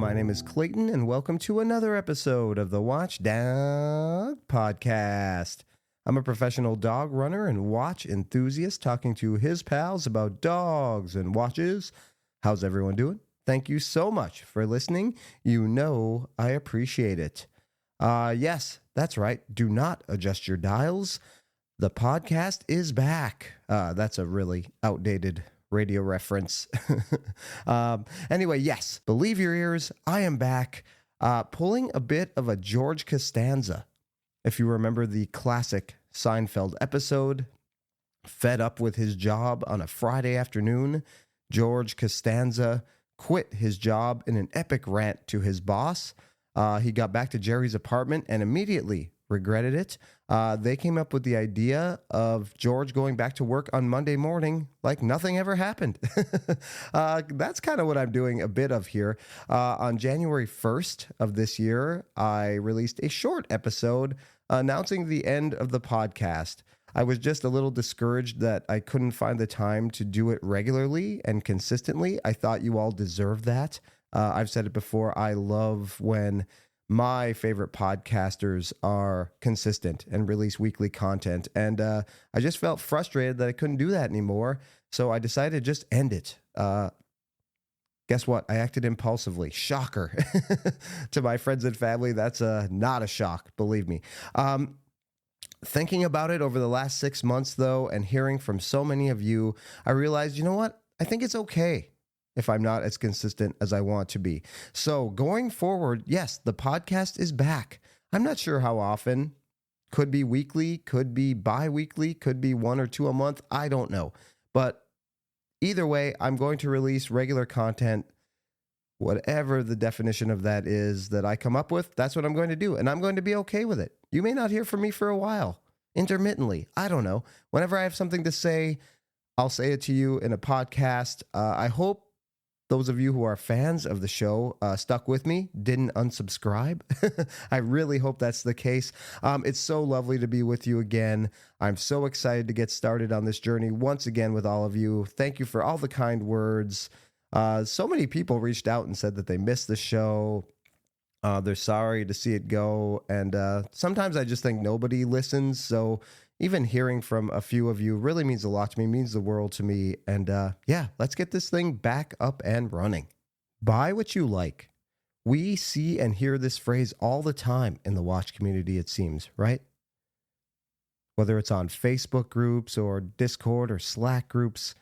my name is Clayton, and welcome to another episode of the Watch Dog Podcast. I'm a professional dog runner and watch enthusiast talking to his pals about dogs and watches. How's everyone doing? Thank you so much for listening. You know I appreciate it. Yes, that's right. Do not adjust your dials. The podcast is back. That's a really outdated radio reference. Anyway, yes, believe your ears. I am back, pulling a bit of a George Costanza. If you remember the classic Seinfeld episode, fed up with his job on a Friday afternoon, George Costanza quit his job in an epic rant to his boss. He got back to Jerry's apartment and immediately regretted it. They came up with the idea of George going back to work on Monday morning like nothing ever happened. That's kind of what I'm doing a bit of here. On January 1st of this year, I released a short episode announcing the end of the podcast. I was just a little discouraged that I couldn't find the time to do it regularly and consistently. I thought you all deserved that. I've said it before. I love when my favorite podcasters are consistent and release weekly content. And I just felt frustrated that I couldn't do that anymore. So I decided to just end it. Guess what? I acted impulsively. Shocker. To my friends and family, that's not a shock, believe me. Thinking about it over the last 6 months, though, and hearing from so many of you, I realized, you know what? I think it's okay if I'm not as consistent as I want to be. So going forward, yes, the podcast is back. I'm not sure how often. Could be weekly, could be bi-weekly, could be 1 or 2 a month. I don't know. But either way, I'm going to release regular content. Whatever the definition of that is that I come up with, that's what I'm going to do. And I'm going to be okay with it. You may not hear from me for a while, intermittently. I don't know. Whenever I have something to say, I'll say it to you in a podcast. I hope those of you who are fans of the show stuck with me, didn't unsubscribe. I really hope that's the case. It's so lovely to be with you again. I'm so excited to get started on this journey once again with all of you. Thank you for all the kind words. So many people reached out and said that they missed the show. They're sorry to see it go. And sometimes I just think nobody listens. So even hearing from a few of you really means a lot to me, means the world to me. And yeah, let's get this thing back up and running. Buy what you like. We see and hear this phrase all the time in the watch community, it seems, right? Whether it's on Facebook groups or Discord or Slack groups,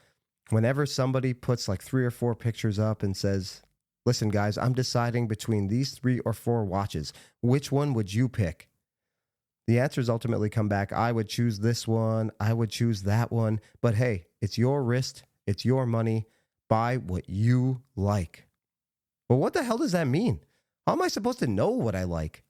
whenever somebody puts like 3 or 4 pictures up and says, listen, guys, I'm deciding between these 3 or 4 watches. Which one would you pick? The answers ultimately come back. I would choose this one. I would choose that one. But hey, it's your wrist. It's your money. Buy what you like. Well, what the hell does that mean? How am I supposed to know what I like?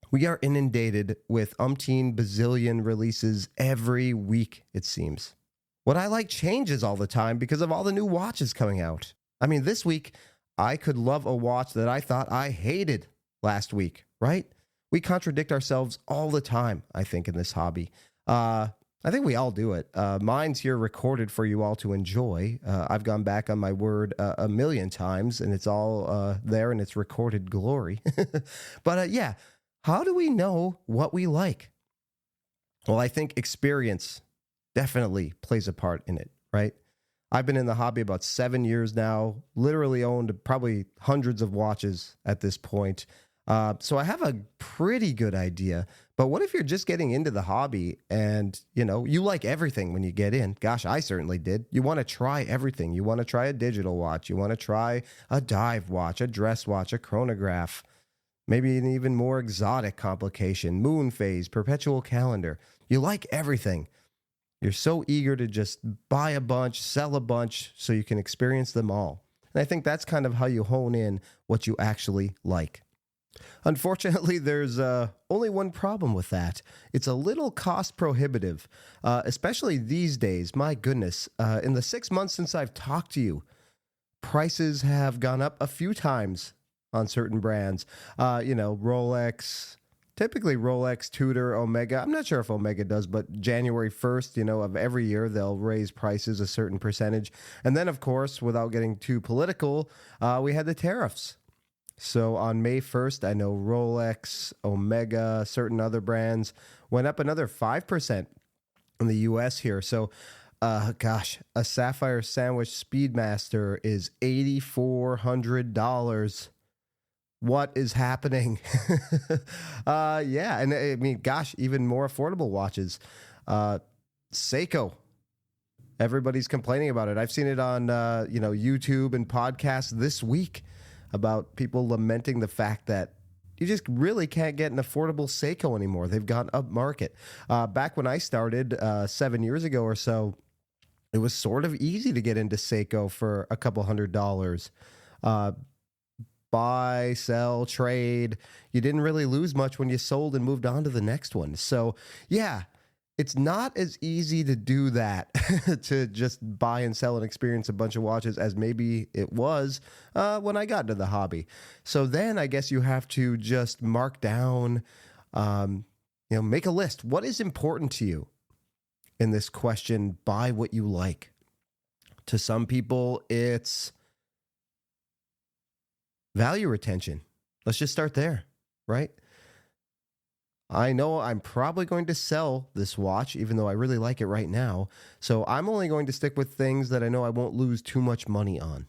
We are inundated with umpteen bazillion releases every week, it seems. What I like changes all the time because of all the new watches coming out. I mean, this week, I could love a watch that I thought I hated last week, right? We contradict ourselves all the time, I think, in this hobby. I think we all do it. Mine's here recorded for you all to enjoy. I've gone back on my word a million times, and it's all there in its recorded glory. But yeah, how do we know what we like? Well, I think experience definitely plays a part in it, right? I've been in the hobby about 7 years now, literally owned probably hundreds of watches at this point. So I have a pretty good idea, but what if you're just getting into the hobby and, you know, you like everything when you get in? Gosh, I certainly did. You want to try everything. You want to try a digital watch. You want to try a dive watch, a dress watch, a chronograph, maybe an even more exotic complication, moon phase, perpetual calendar. You like everything. You're so eager to just buy a bunch, sell a bunch so you can experience them all. And I think that's kind of how you hone in what you actually like. Unfortunately, there's only one problem with that. It's a little cost prohibitive, especially these days. My goodness, in the 6 months since I've talked to you, prices have gone up a few times on certain brands. Rolex, typically Rolex, Tudor, Omega. I'm not sure if Omega does, but January 1st, of every year, they'll raise prices a certain percentage. And then, of course, without getting too political, we had the tariffs. So on May 1st, I know Rolex, Omega, certain other brands went up another 5% in the US here. So, a Sapphire Sandwich Speedmaster is $8,400. What is happening? Yeah, and I mean, gosh, even more affordable watches. Seiko. Everybody's complaining about it. I've seen it on YouTube and podcasts this week about people lamenting the fact that you just really can't get an affordable Seiko anymore. They've gone up market. Back when I started 7 years ago or so, it was sort of easy to get into Seiko for a couple $100. Buy, sell, trade. You didn't really lose much when you sold and moved on to the next one. So, yeah, it's not as easy to do that, to just buy and sell and experience a bunch of watches as maybe it was when I got into the hobby. So then I guess you have to just mark down, make a list. What is important to you in this question? Buy what you like. To some people, it's value retention. Let's just start there, right? I know I'm probably going to sell this watch, even though I really like it right now. So I'm only going to stick with things that I know I won't lose too much money on.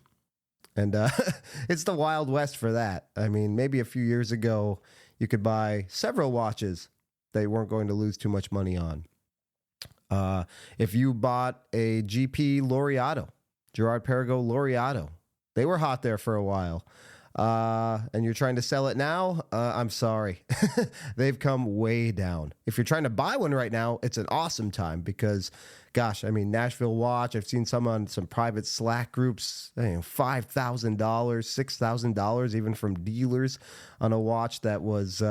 And it's the Wild West for that. I mean, maybe a few years ago, you could buy several watches that you weren't going to lose too much money on. If you bought a GP Laureato, Gerard Perregaux Laureato, they were hot there for a while. And you're trying to sell it now, I'm sorry. They've come way down. If you're trying to buy one right now, it's an awesome time because, gosh, I mean, Nashville Watch, I've seen some on some private Slack groups, $5,000, $6,000, even from dealers on a watch that was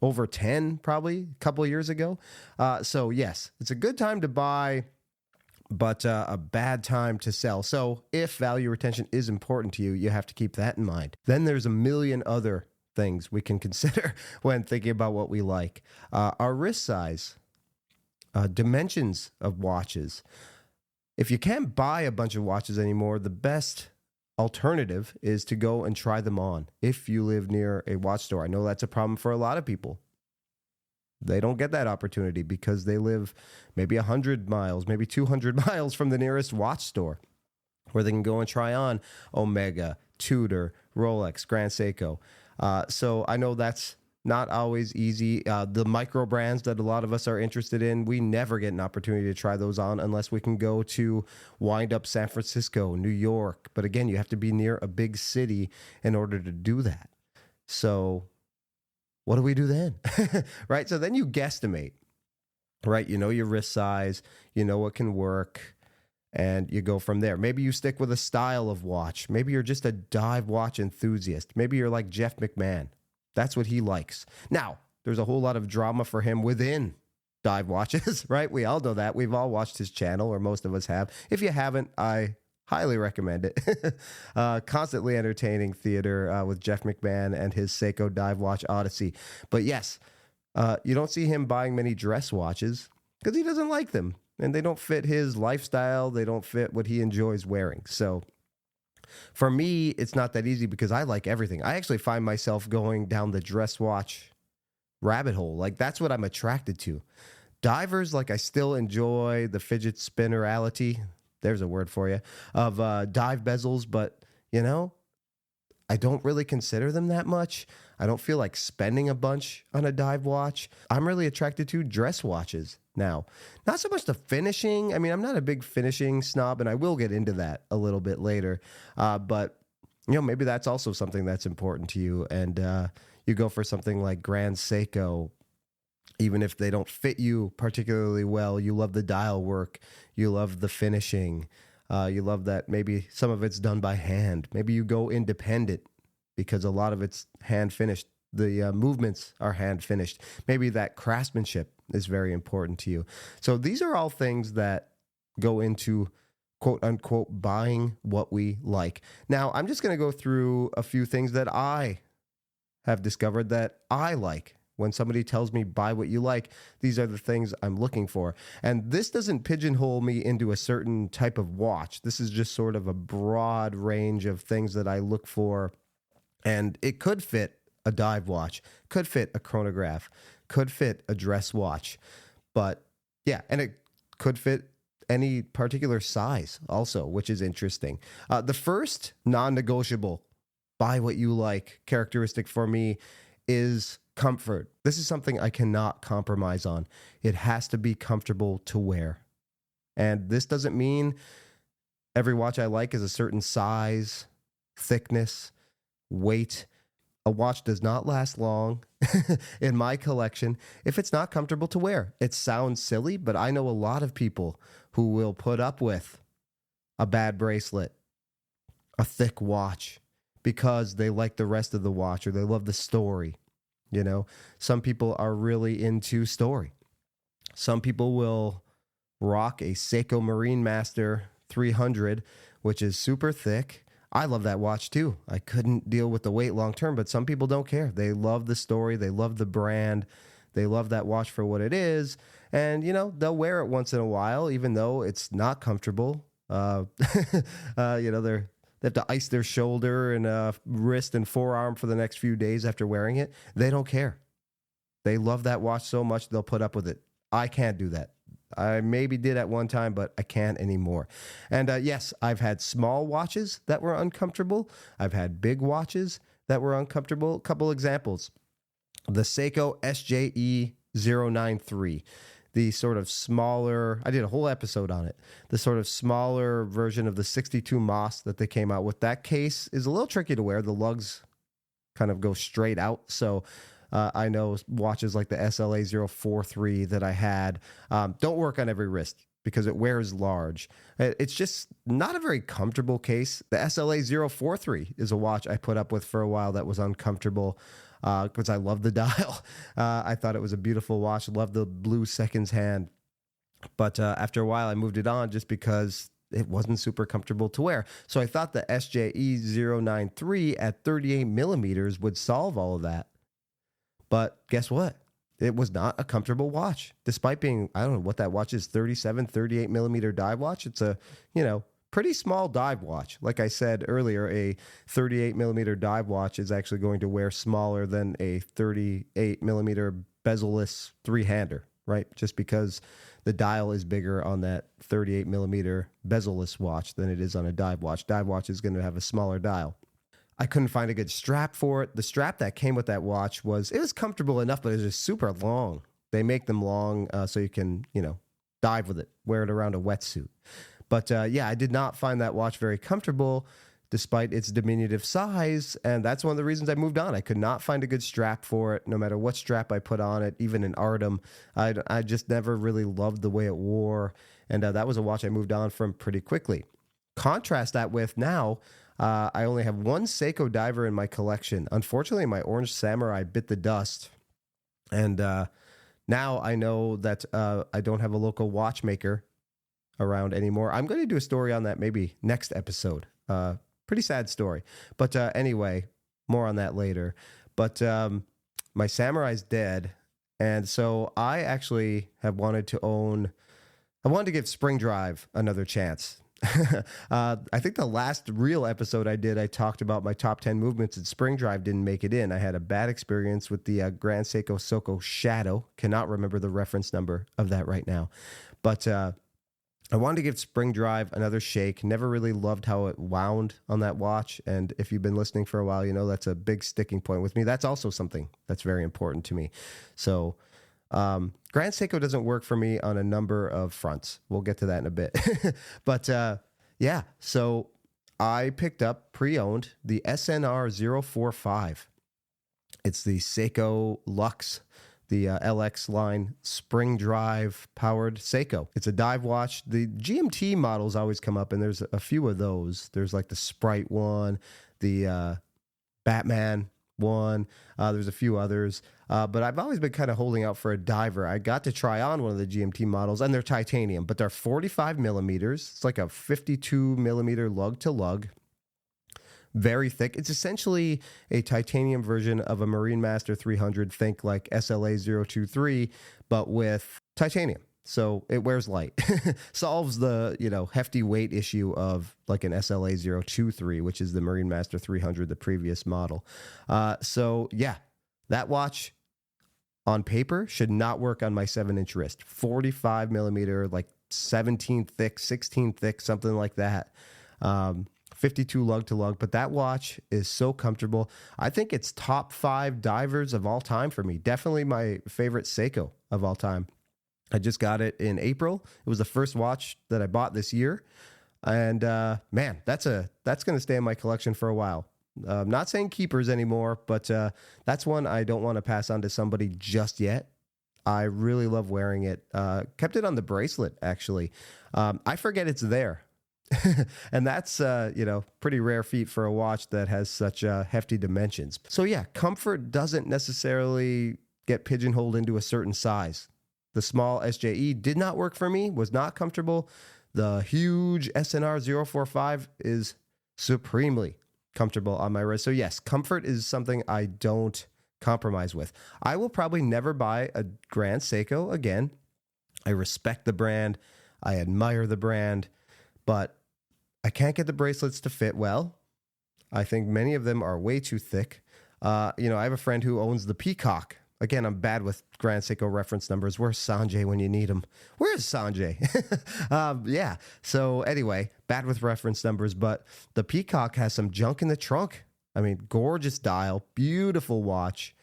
over 10 probably a couple of years ago. So, yes, it's a good time to buy, but a bad time to sell. So if value retention is important to you, you have to keep that in mind. Then there's a million other things we can consider when thinking about what we like. Our wrist size, dimensions of watches. If you can't buy a bunch of watches anymore, the best alternative is to go and try them on if you live near a watch store. I know that's a problem for a lot of people. They don't get that opportunity because they live maybe 100 miles, maybe 200 miles from the nearest watch store where they can go and try on Omega, Tudor, Rolex, Grand Seiko. So I know that's not always easy. The micro brands that a lot of us are interested in, we never get an opportunity to try those on unless we can go to wind up San Francisco, New York. But again, you have to be near a big city in order to do that. So what do we do then? Right? So then you guesstimate, right? You know your wrist size, you know what can work, and you go from there. Maybe you stick with a style of watch. Maybe you're just a dive watch enthusiast. Maybe you're like Jeff McMahon. That's what he likes. Now, there's a whole lot of drama for him within dive watches, right? We all know that. We've all watched his channel, or most of us have. If you haven't, I highly recommend it. Constantly entertaining theater with Jeff McMahon and his Seiko Dive Watch Odyssey. But yes, you don't see him buying many dress watches because he doesn't like them. And they don't fit his lifestyle. They don't fit what he enjoys wearing. So for me, it's not that easy because I like everything. I actually find myself going down the dress watch rabbit hole. Like, that's what I'm attracted to. Divers, like, I still enjoy the fidget spinnerality. There's a word for you, of dive bezels, but, I don't really consider them that much. I don't feel like spending a bunch on a dive watch. I'm really attracted to dress watches now. Not so much the finishing. I mean, I'm not a big finishing snob, and I will get into that a little bit later. But, maybe that's also something that's important to you, and you go for something like Grand Seiko. Even if they don't fit you particularly well, you love the dial work, you love the finishing, you love that maybe some of it's done by hand. Maybe you go independent because a lot of it's hand finished. The movements are hand finished. Maybe that craftsmanship is very important to you. So these are all things that go into quote unquote buying what we like. Now, I'm just going to go through a few things that I have discovered that I like. When somebody tells me buy what you like, these are the things I'm looking for. And this doesn't pigeonhole me into a certain type of watch. This is just sort of a broad range of things that I look for And it could fit a dive watch, could fit a chronograph, could fit a dress watch. But yeah, and it could fit any particular size also, which is interesting. The first non-negotiable, buy what you like characteristic for me is comfort. This is something I cannot compromise on. It has to be comfortable to wear. And this doesn't mean every watch I like is a certain size, thickness, weight. A watch does not last long in my collection if it's not comfortable to wear. It sounds silly, but I know a lot of people who will put up with a bad bracelet, a thick watch, because they like the rest of the watch or they love the story. You know, some people are really into story. Some people will rock a Seiko Marine Master 300, which is super thick. I love that watch too. I couldn't deal with the weight long term, but some people don't care. They love the story. They love the brand. They love that watch for what it is. And, you know, they'll wear it once in a while, even though it's not comfortable. You know, they have to ice their shoulder and wrist and forearm for the next few days after wearing it. They don't care. They love that watch so much, they'll put up with it. I can't do that. I maybe did at one time, but I can't anymore. And yes, I've had small watches that were uncomfortable. I've had big watches that were uncomfortable. A couple examples. The Seiko SJE 093, the sort of smaller, I did a whole episode on it, the sort of smaller version of the 62 Moss that they came out with. That case is a little tricky to wear. The lugs kind of go straight out. So I know watches like the SLA 043 that I had don't work on every wrist because it wears large. It's just not a very comfortable case. The SLA 043 is a watch I put up with for a while that was uncomfortable because I love the dial. I thought it was a beautiful watch. Loved the blue seconds hand. But after a while, I moved it on just because it wasn't super comfortable to wear. So I thought the SJE 093 at 38 millimeters would solve all of that. But guess what? It was not a comfortable watch, despite being, I don't know what that watch is, 37, 38 millimeter dive watch. It's a, you know, pretty small dive watch. Like I said earlier, a 38 millimeter dive watch is actually going to wear smaller than a 38 millimeter bezel-less three-hander, right? Just because the dial is bigger on that 38 millimeter bezel-less watch than it is on a dive watch. Dive watch is going to have a smaller dial. I couldn't find a good strap for it. The strap that came with that watch was comfortable enough, but it was just super long. They make them long so you can, you know, dive with it, wear it around a wetsuit. But yeah, I did not find that watch very comfortable despite its diminutive size. And that's one of the reasons I moved on. I could not find a good strap for it, no matter what strap I put on it, even in Artem. I just never really loved the way it wore. And that was a watch I moved on from pretty quickly. Contrast that with now, I only have one Seiko diver in my collection. Unfortunately, my Orange Samurai bit the dust. And now I know that I don't have a local watchmaker around anymore. I'm going to do a story on that maybe next episode. Pretty sad story. But anyway, more on that later. But my Samurai's dead. And so I actually have wanted to give Spring Drive another chance. I think the last real episode I did, I talked about my top 10 movements, and Spring Drive didn't make it in. I had a bad experience with the Grand Seiko Soko Shadow. Cannot remember the reference number of that right now. But I wanted to give Spring Drive another shake. Never really loved how it wound on that watch. And if you've been listening for a while, you know that's a big sticking point with me. That's also something that's very important to me. So Grand Seiko doesn't work for me on a number of fronts. We'll get to that in a bit. But yeah, so I picked up pre-owned the SNR 045. It's the Seiko Lux, the LX line Spring Drive powered Seiko. It's a dive watch. The GMT models always come up, and there's a few of those. There's like the Sprite one, the Batman one. There's a few others. But I've always been kind of holding out for a diver. I got to try on one of the GMT models, and they're titanium, but they're 45 millimeters. It's like a 52 millimeter lug to lug. Very thick. It's essentially a titanium version of a Marine Master 300. Think like SLA 023, but with titanium. So it wears light. Solves the, hefty weight issue of like an SLA 023, which is the Marine Master 300, the previous model. So yeah, that watch on paper should not work on my 7-inch wrist. 45 millimeter, like 17 thick, 16 thick, something like that. 52 lug to lug, but that watch is so comfortable. I think it's top 5 divers of all time for me. Definitely my favorite Seiko of all time. I just got it in April. It was the first watch that I bought this year. And man, that's going to stay in my collection for a while. I'm not saying keepers anymore, but that's one I don't want to pass on to somebody just yet. I really love wearing it. Kept it on the bracelet, actually. I forget it's there. And that's, pretty rare feat for a watch that has such hefty dimensions. So yeah, comfort doesn't necessarily get pigeonholed into a certain size. The small SJE did not work for me, was not comfortable. The huge SNR 045 is supremely comfortable on my wrist. So yes, comfort is something I don't compromise with. I will probably never buy a Grand Seiko again. I respect the brand. I admire the brand, but I can't get the bracelets to fit well. I think many of them are way too thick. I have a friend who owns the Peacock. Again, I'm bad with Grand Seiko reference numbers. Where's Sanjay when you need him? Where's Sanjay? Yeah. So anyway, bad with reference numbers, but the Peacock has some junk in the trunk. I mean, gorgeous dial, beautiful watch,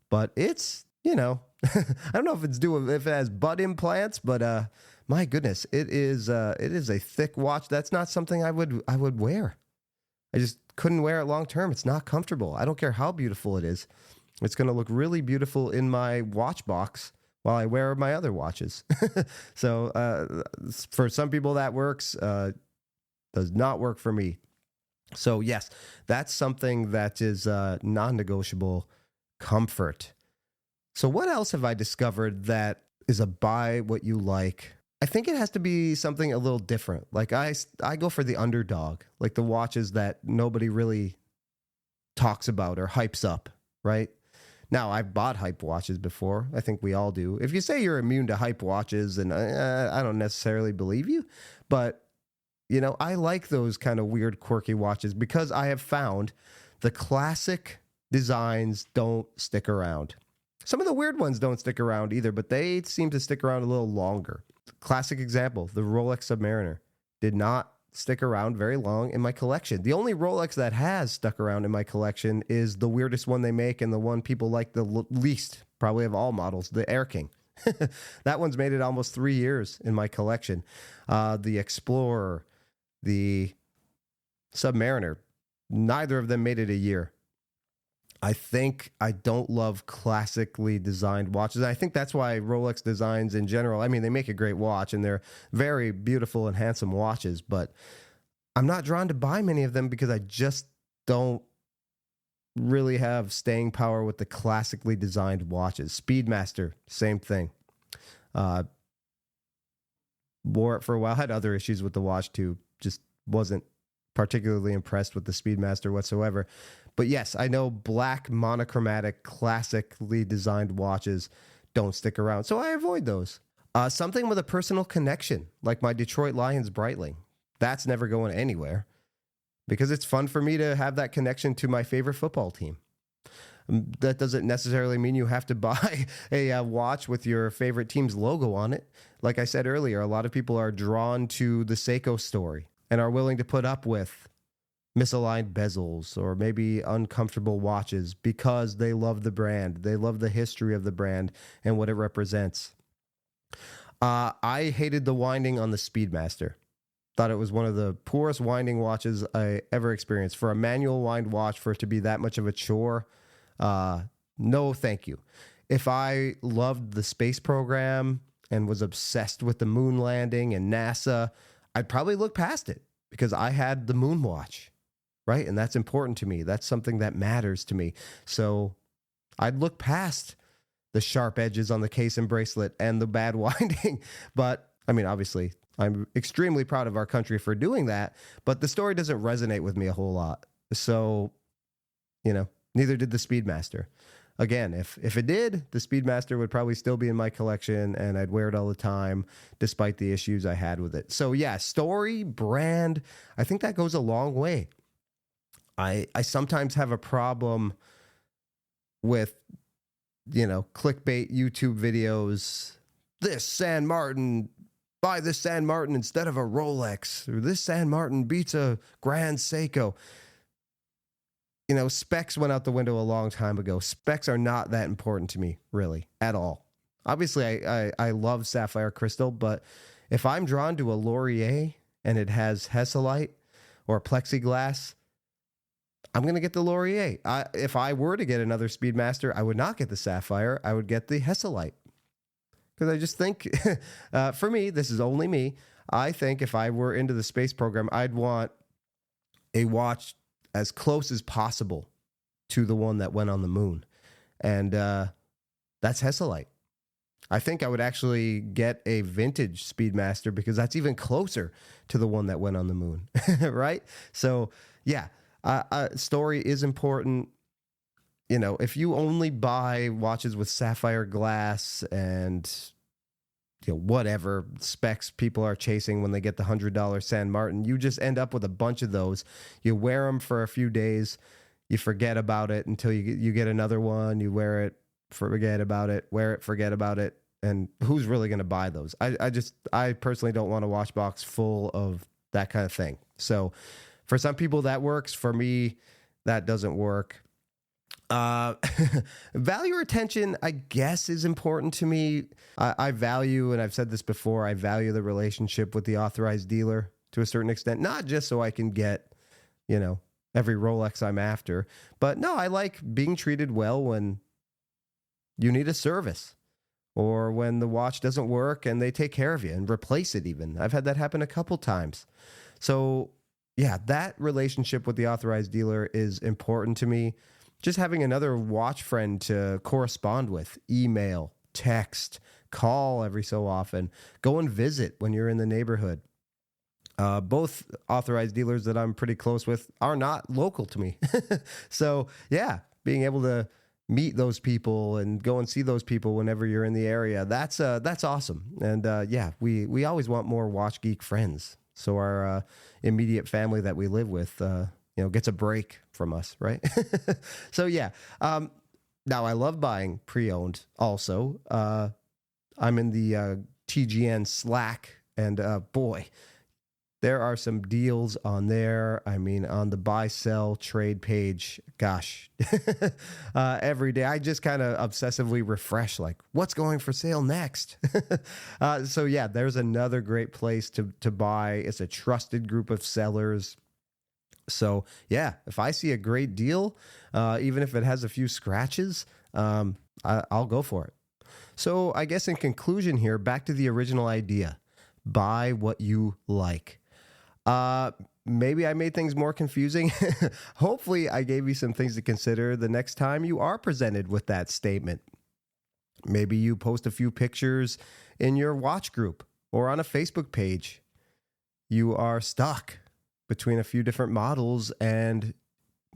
but it's, I don't know if if it has butt implants, but my goodness, it is a thick watch. That's not something I would wear. I just couldn't wear it long term. It's not comfortable. I don't care how beautiful it is. It's going to look really beautiful in my watch box while I wear my other watches. So for some people that works, does not work for me. So yes, that's something that is non-negotiable comfort. So what else have I discovered that is a buy what you like? I think it has to be something a little different. Like I go for the underdog, like the watches that nobody really talks about or hypes up, right? Now, I've bought hype watches before. I think we all do. If you say you're immune to hype watches, and I don't necessarily believe you, but I like those kind of weird, quirky watches because I have found the classic designs don't stick around. Some of the weird ones don't stick around either, but they seem to stick around a little longer. Classic example, the Rolex Submariner did not stick around very long in my collection. The only Rolex that has stuck around in my collection is the weirdest one they make and the one people like the least, probably of all models, the Air King. That one's made it almost 3 years in my collection. The Explorer, the Submariner, neither of them made it a year. I think I don't love classically designed watches. I think that's why Rolex designs in general, I mean, they make a great watch and they're very beautiful and handsome watches, but I'm not drawn to buy many of them because I just don't really have staying power with the classically designed watches. Speedmaster, same thing. Wore it for a while, had other issues with the watch too, just wasn't particularly impressed with the Speedmaster whatsoever. But yes, I know black monochromatic classically designed watches don't stick around, so I avoid those. Something with a personal connection, like my Detroit Lions Breitling. That's never going anywhere because it's fun for me to have that connection to my favorite football team. That doesn't necessarily mean you have to buy a watch with your favorite team's logo on it. Like I said earlier, a lot of people are drawn to the Seiko story and are willing to put up with misaligned bezels or maybe uncomfortable watches because they love the brand. They love the history of the brand and what it represents. I hated the winding on the Speedmaster. Thought it was one of the poorest winding watches I ever experienced. For a manual wind watch, for it to be that much of a chore, no thank you. If I loved the space program and was obsessed with the moon landing and NASA, I'd probably look past it because I had the moon watch. Right? And that's important to me. That's something that matters to me. So I'd look past the sharp edges on the case and bracelet and the bad winding. But I mean, obviously, I'm extremely proud of our country for doing that. But the story doesn't resonate with me a whole lot. So, neither did the Speedmaster. again, if it did, the Speedmaster would probably still be in my collection and I'd wear it all the time despite the issues I had with it. So yeah, story, brand, I think that goes a long way. I sometimes have a problem with, clickbait YouTube videos. This San Martin, buy this San Martin instead of a Rolex, or this San Martin beats a Grand Seiko. Specs went out the window a long time ago. Specs are not that important to me, really, at all. Obviously, I love sapphire crystal, but if I'm drawn to a Laurier and it has Hesalite or plexiglass, I'm going to get the Laurier. If I were to get another Speedmaster, I would not get the sapphire. I would get the Hesalite. Because I just think, for me, this is only me, I think if I were into the space program, I'd want a watch as close as possible to the one that went on the moon. And that's Hesalite. I think I would actually get a vintage Speedmaster because that's even closer to the one that went on the moon, right? So, yeah, story is important. If you only buy watches with sapphire glass and whatever specs people are chasing when they get the $100 San Martin, you just end up with a bunch of those. You wear them for a few days, you forget about it until you get another one. You wear it, forget about it, wear it, forget about it. And who's really going to buy those? I personally don't want a watch box full of that kind of thing. So for some people that works. For me, that doesn't work. Value retention, I guess, is important to me. I value, and I've said this before, I value the relationship with the authorized dealer to a certain extent, not just so I can get, every Rolex I'm after, but no, I like being treated well when you need a service or when the watch doesn't work and they take care of you and replace it even. I've had that happen a couple times. So yeah, that relationship with the authorized dealer is important to me. Just having another watch friend to correspond with, email, text, call every so often, go and visit when you're in the neighborhood. Both authorized dealers that I'm pretty close with are not local to me. So yeah, being able to meet those people and go and see those people whenever you're in the area, that's awesome. And yeah, we always want more watch geek friends. So our immediate family that we live with, gets a break from us, right? So yeah. Now I love buying pre-owned also. I'm in the TGN Slack, and boy, there are some deals on there. I mean, on the buy, sell, trade page, gosh, every day I just kind of obsessively refresh, like, what's going for sale next? So yeah, there's another great place to buy. It's a trusted group of sellers. So yeah, if I see a great deal, even if it has a few scratches, I'll go for it. So I guess in conclusion here, back to the original idea, buy what you like. Maybe I made things more confusing. Hopefully I gave you some things to consider the next time you are presented with that statement. Maybe you post a few pictures in your watch group or on a Facebook page. You are stuck between a few different models and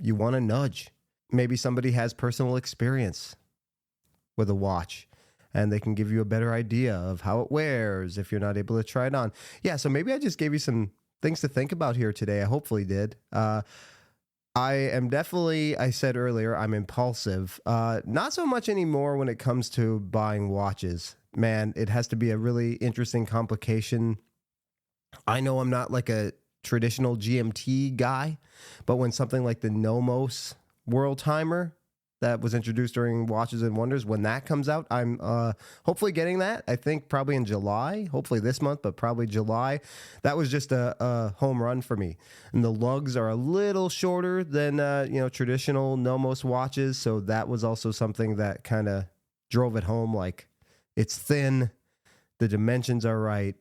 you want to nudge. Maybe somebody has personal experience with a watch and they can give you a better idea of how it wears if you're not able to try it on. Yeah, so maybe I just gave you some things to think about here today. I hopefully did. I am definitely, I said earlier, I'm impulsive. Not so much anymore when it comes to buying watches. Man, it has to be a really interesting complication. I know I'm not like a traditional GMT guy, but when something like the Nomos World Timer that was introduced during Watches and Wonders, when that comes out, I'm hopefully getting that. I think probably in July, hopefully this month, but probably July. That was just a home run for me. And the lugs are a little shorter than traditional Nomos watches, so that was also something that kind of drove it home. Like, it's thin, the dimensions are right.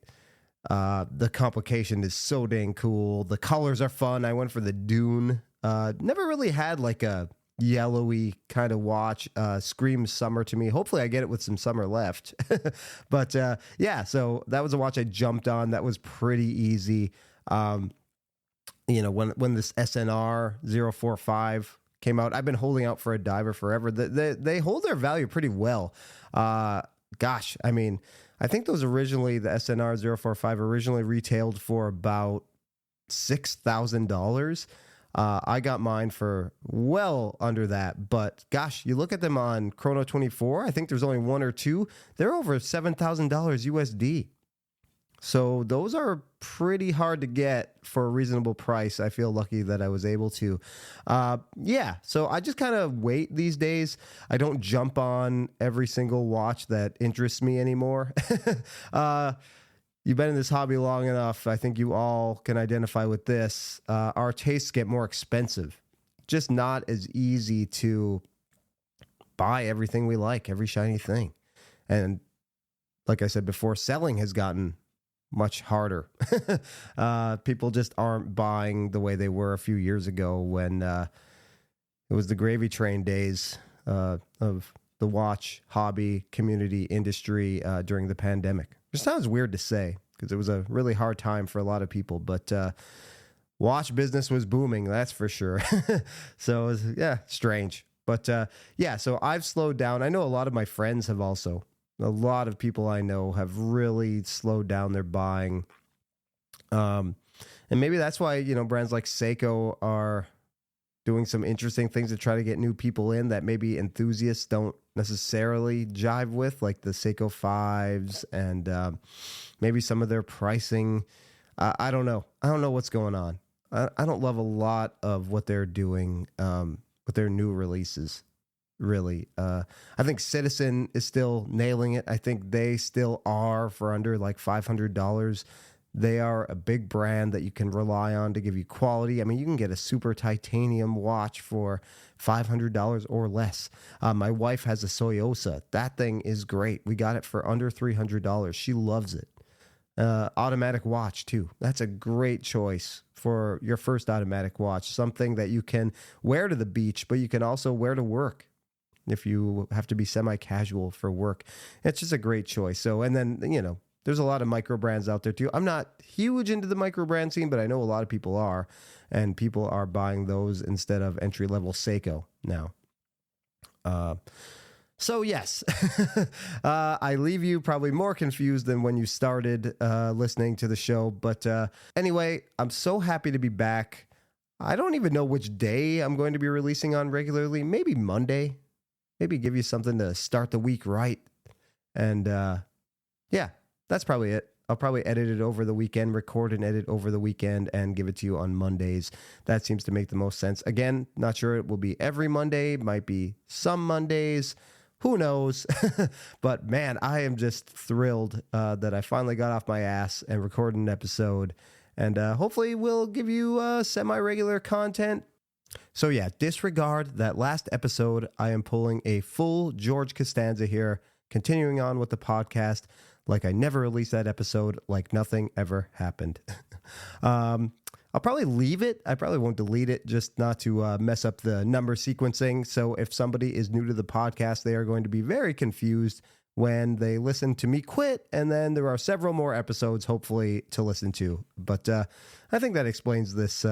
The complication is so dang cool. The colors are fun. I went for the Dune. Never really had like a yellowy kind of watch. Screams summer to me. Hopefully I get it with some summer left. But yeah, so that was a watch I jumped on. That was pretty easy. When this SNR 045 came out. I've been holding out for a diver forever. They hold their value pretty well. Gosh, I mean, I think those originally, the SNR 045 originally retailed for about $6,000. I got mine for well under that, but gosh, you look at them on Chrono 24, I think there's only one or two. They're over $7,000 USD. So those are pretty hard to get for a reasonable price. I feel lucky that I was able to. So I just kind of wait these days. I don't jump on every single watch that interests me anymore. You've been in this hobby long enough. I think you all can identify with this. Our tastes get more expensive. Just not as easy to buy everything we like, every shiny thing. And like I said before, selling has gotten much harder. People just aren't buying the way they were a few years ago when it was the gravy train days of the watch hobby community industry during the pandemic. It sounds weird to say because it was a really hard time for a lot of people, but watch business was booming, that's for sure. So it was, strange. But so I've slowed down. I know a lot of my friends have also. A lot of people I know have really slowed down their buying. And maybe that's why, brands like Seiko are doing some interesting things to try to get new people in that maybe enthusiasts don't necessarily jive with, like the Seiko 5s and maybe some of their pricing. I don't know. I don't know what's going on. I don't love a lot of what they're doing with their new releases. Really. I think Citizen is still nailing it. I think they still are for under like $500. They are a big brand that you can rely on to give you quality. I mean, you can get a super titanium watch for $500 or less. My wife has a Soyosa. That thing is great. We got it for under $300. She loves it. Automatic watch too. That's a great choice for your first automatic watch. Something that you can wear to the beach, but you can also wear to work. If you have to be semi-casual for work, it's just a great choice. So, and then, there's a lot of micro brands out there too. I'm not huge into the micro brand scene, but I know a lot of people are, and people are buying those instead of entry-level Seiko now. So yes, I leave you probably more confused than when you started listening to the show. But anyway, I'm so happy to be back. I don't even know which day I'm going to be releasing on regularly. Maybe Monday. Maybe give you something to start the week right. And that's probably it. I'll probably edit it over the weekend, record and edit over the weekend, and give it to you on Mondays. That seems to make the most sense. Again, not sure it will be every Monday. Might be some Mondays. Who knows? But man, I am just thrilled that I finally got off my ass and recorded an episode. And hopefully we'll give you semi-regular content. So disregard that last episode. I am pulling a full George Costanza here, continuing on with the podcast like I never released that episode, like nothing ever happened. I'll probably leave it. I probably won't delete it, just not to mess up the number sequencing. So if somebody is new to the podcast, they are going to be very confused when they listen to me quit, and then there are several more episodes, hopefully, to listen to. But I think that explains this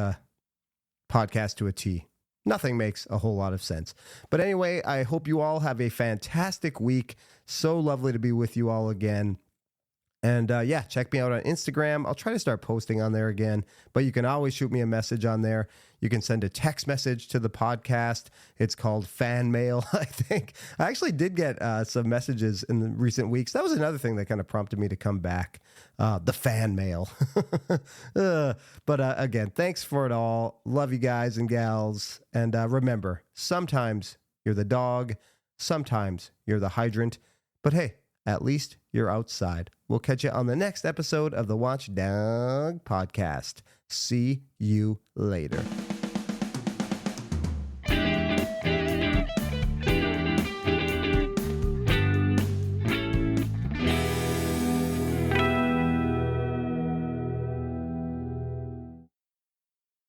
podcast to a T. Nothing makes a whole lot of sense. But anyway, I hope you all have a fantastic week. So lovely to be with you all again. And check me out on Instagram. I'll try to start posting on there again, but you can always shoot me a message on there. You can send a text message to the podcast. It's called fan mail, I think. I actually did get some messages in the recent weeks. That was another thing that kind of prompted me to come back, the fan mail. But again, thanks for it all. Love you guys and gals. And remember, sometimes you're the dog, sometimes you're the hydrant, but hey, at least you're outside. We'll catch you on the next episode of the Watch Dog Podcast. See you later.